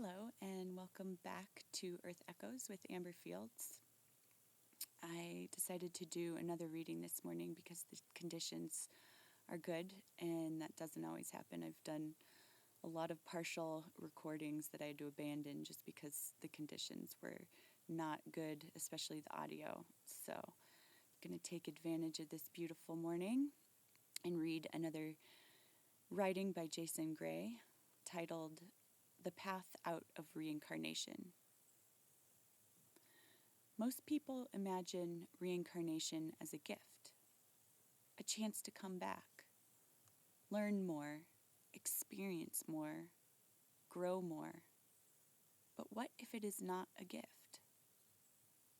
Hello, and welcome back to Earth Echoes with Amber Fields. I decided to do another reading this morning because the conditions are good, and that doesn't always happen. I've done a lot of partial recordings that I had to abandon just because the conditions were not good, especially the audio. So I'm going to take advantage of this beautiful morning and read another writing by Jason Gray titled The Path Out of Reincarnation. Most people imagine reincarnation as a gift, a chance to come back, learn more, experience more, grow more. But what if it is not a gift?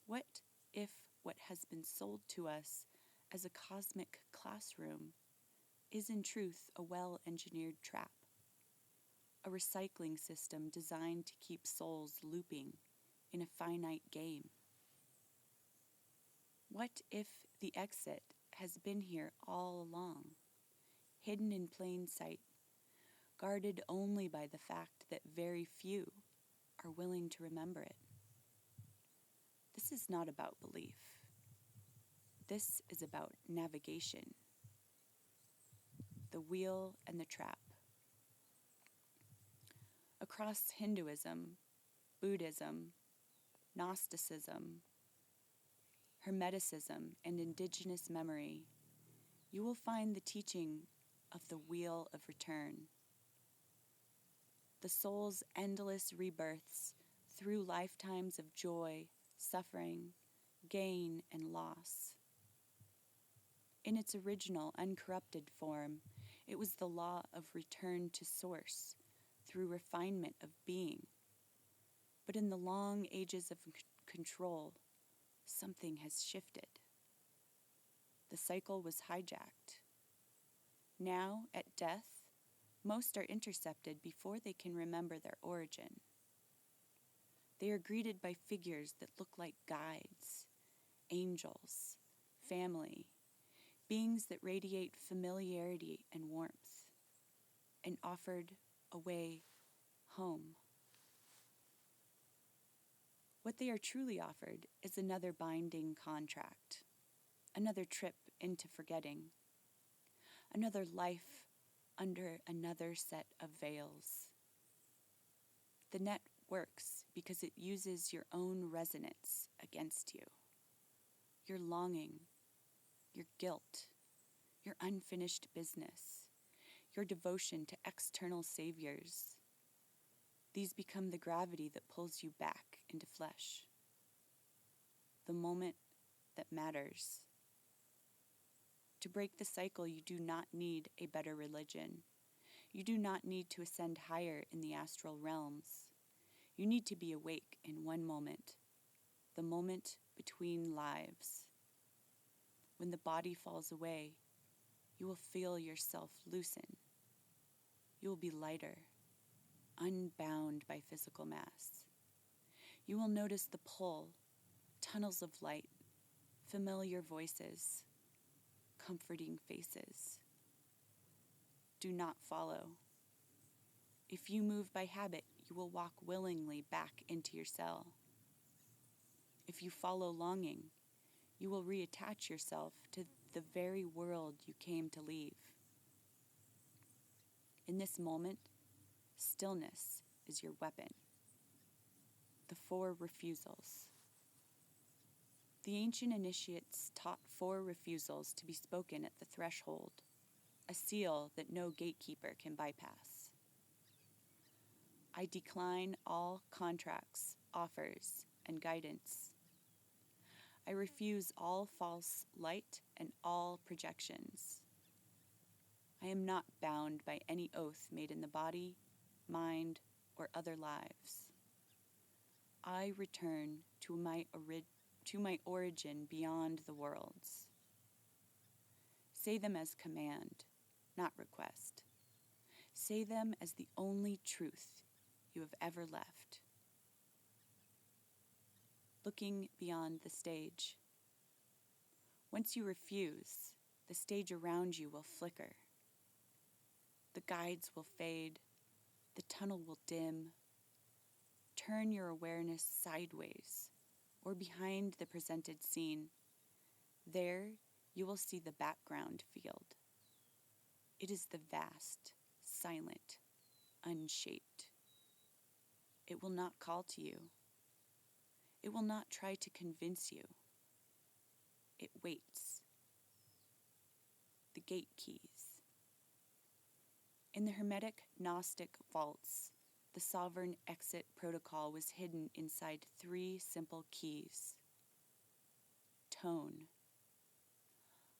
What if what has been sold to us as a cosmic classroom is in truth a well-engineered trap? A recycling system designed to keep souls looping in a finite game. What if the exit has been here all along, hidden in plain sight, guarded only by the fact that very few are willing to remember it? This is not about belief. This is about navigation, the wheel and the trap. Across Hinduism, Buddhism, Gnosticism, Hermeticism, and indigenous memory, you will find the teaching of the wheel of return. The soul's endless rebirths through lifetimes of joy, suffering, gain, and loss. In its original, uncorrupted form, it was the law of return to source through refinement of being. But in the long ages of control, something has shifted. The cycle was hijacked. Now, at death, most are intercepted before they can remember their origin. They are greeted by figures that look like guides, angels, family, beings that radiate familiarity and warmth, and offered a way home. What they are truly offered is another binding contract, another trip into forgetting, another life under another set of veils. The net works because it uses your own resonance against you, your longing, your guilt, your unfinished business, your devotion to external saviors. These become the gravity that pulls you back into flesh. The moment that matters. To break the cycle, you do not need a better religion. You do not need to ascend higher in the astral realms. You need to be awake in one moment, the moment between lives. When the body falls away, you will feel yourself loosen. You will be lighter, unbound by physical mass. You will notice the pull, tunnels of light, familiar voices, comforting faces. Do not follow. If you move by habit, you will walk willingly back into your cell. If you follow longing, you will reattach yourself to the very world you came to leave. In this moment, stillness is your weapon. The 4 refusals. The ancient initiates taught 4 refusals to be spoken at the threshold, a seal that no gatekeeper can bypass. I decline all contracts, offers, and guidance. I refuse all false light and all projections. I am not bound by any oath made in the body, mind, or other lives. I return to my origin beyond the worlds. Say them as command, not request. Say them as the only truth you have ever left. Looking beyond the stage. Once you refuse, the stage around you will flicker. The guides will fade, the tunnel will dim, turn your awareness sideways or behind the presented scene. There you will see the background field. It is the vast, silent, unshaped. It will not call to you. It will not try to convince you. It waits. The gate keys. In the Hermetic Gnostic vaults, the sovereign exit protocol was hidden inside 3 simple keys. Tone.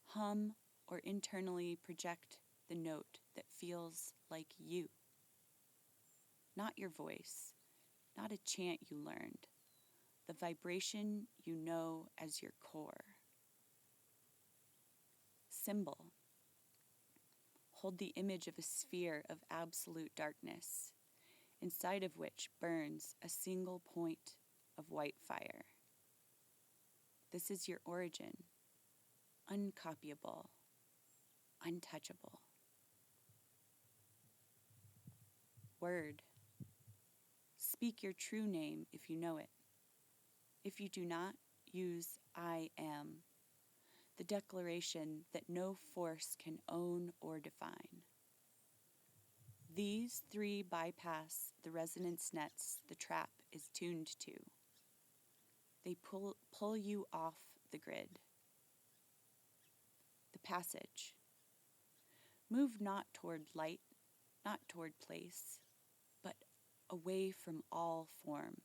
Hum or internally project the note that feels like you. Not your voice, not a chant you learned, the vibration you know as your core. Symbol. Hold the image of a sphere of absolute darkness, inside of which burns a single point of white fire. This is your origin, uncopyable, untouchable. Word. Speak your true name if you know it. If you do not, use I am, the declaration that no force can own or define. These 3 bypass the resonance nets the trap is tuned to. They pull you off the grid. The passage. Move not toward light, not toward place, but away from all form.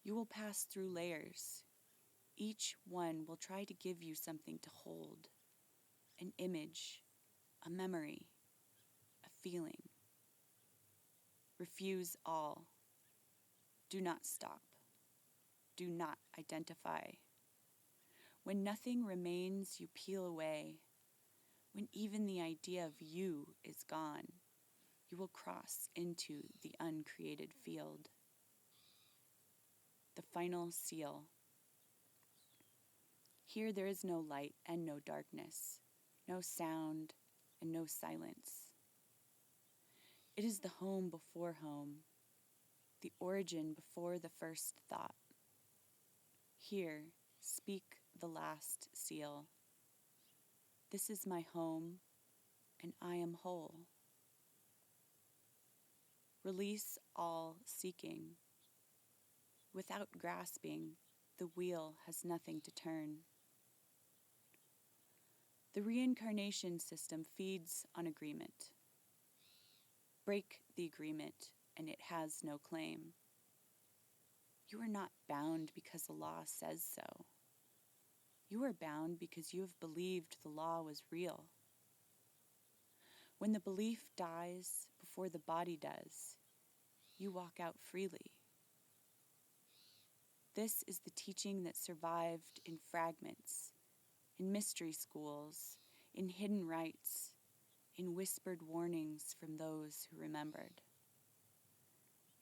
You will pass through layers. Each one will try to give you something to hold, an image, a memory, a feeling. Refuse all. Do not stop. Do not identify. When nothing remains, you peel away. When even the idea of you is gone, you will cross into the uncreated field. The final seal. Here there is no light and no darkness, no sound and no silence. It is the home before home, the origin before the first thought. Here, speak the last seal. This is my home, and I am whole. Release all seeking. Without grasping, the wheel has nothing to turn. The reincarnation system feeds on agreement. Break the agreement, and it has no claim. You are not bound because the law says so. You are bound because you have believed the law was real. When the belief dies before the body does, you walk out freely. This is the teaching that survived in fragments, in mystery schools, in hidden rites, in whispered warnings from those who remembered.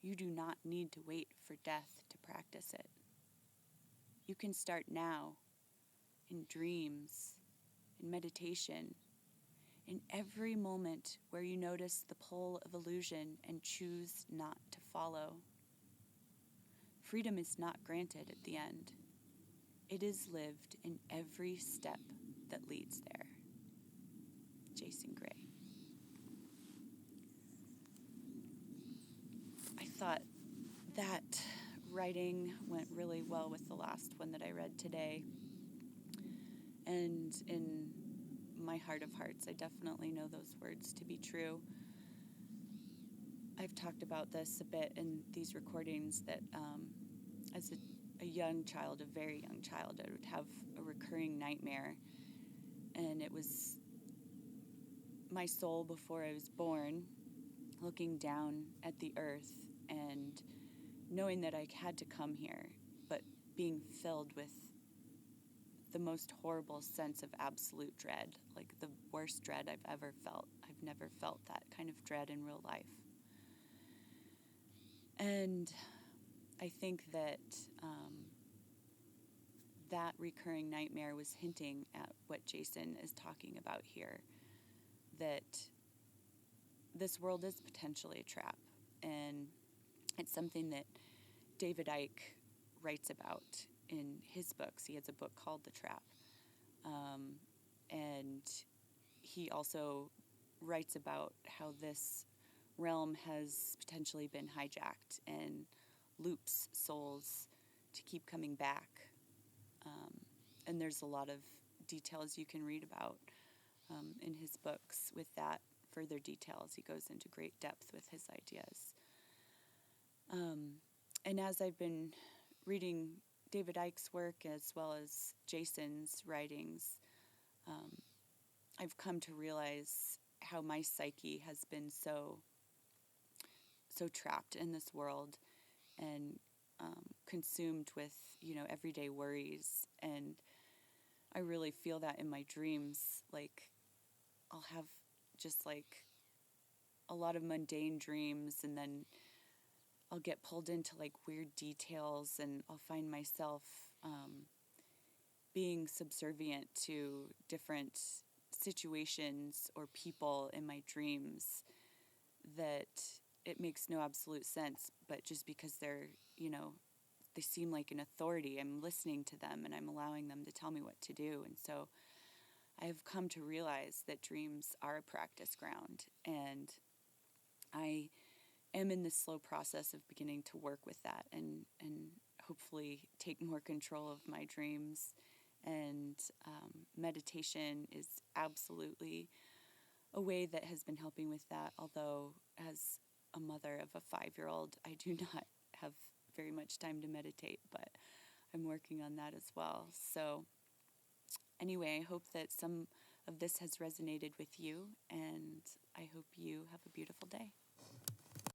You do not need to wait for death to practice it. You can start now, in dreams, in meditation, in every moment where you notice the pull of illusion and choose not to follow. Freedom is not granted at the end. It is lived in every step that leads there. Jason Gray. I thought that writing went really well with the last one that I read today. And in my heart of hearts, I definitely know those words to be true. I've talked about this a bit in these recordings that as a young child, a very young child, I would have a recurring nightmare. And it was my soul before I was born, looking down at the earth and knowing that I had to come here, but being filled with the most horrible sense of absolute dread, like the worst dread I've ever felt. I've never felt that kind of dread in real life. And I think that that recurring nightmare was hinting at what Jason is talking about here, that this world is potentially a trap, and It's something that David Icke writes about in his books. He has a book called The Trap. And he also writes about how this realm has potentially been hijacked and loops souls to keep coming back. And there's a lot of details you can read about in his books with that, further details. He goes into great depth with his ideas. And as I've been reading David Icke's work as well as Jason's writings, I've come to realize how my psyche has been so trapped in this world and consumed with, everyday worries. And I really feel that in my dreams. Like, I'll have just like a lot of mundane dreams, and then I'll get pulled into like weird details, and I'll find myself being subservient to different situations or people in my dreams that it makes no absolute sense, but just because they're, they seem like an authority, I'm listening to them and I'm allowing them to tell me what to do. And so I have come to realize that dreams are a practice ground, and I am in this slow process of beginning to work with that and hopefully take more control of my dreams. And meditation is absolutely a way that has been helping with that, although as a mother of a 5-year-old, I do not have very much time to meditate, but I'm working on that as well. So anyway, I hope that some of this has resonated with you, and I hope you have a beautiful day.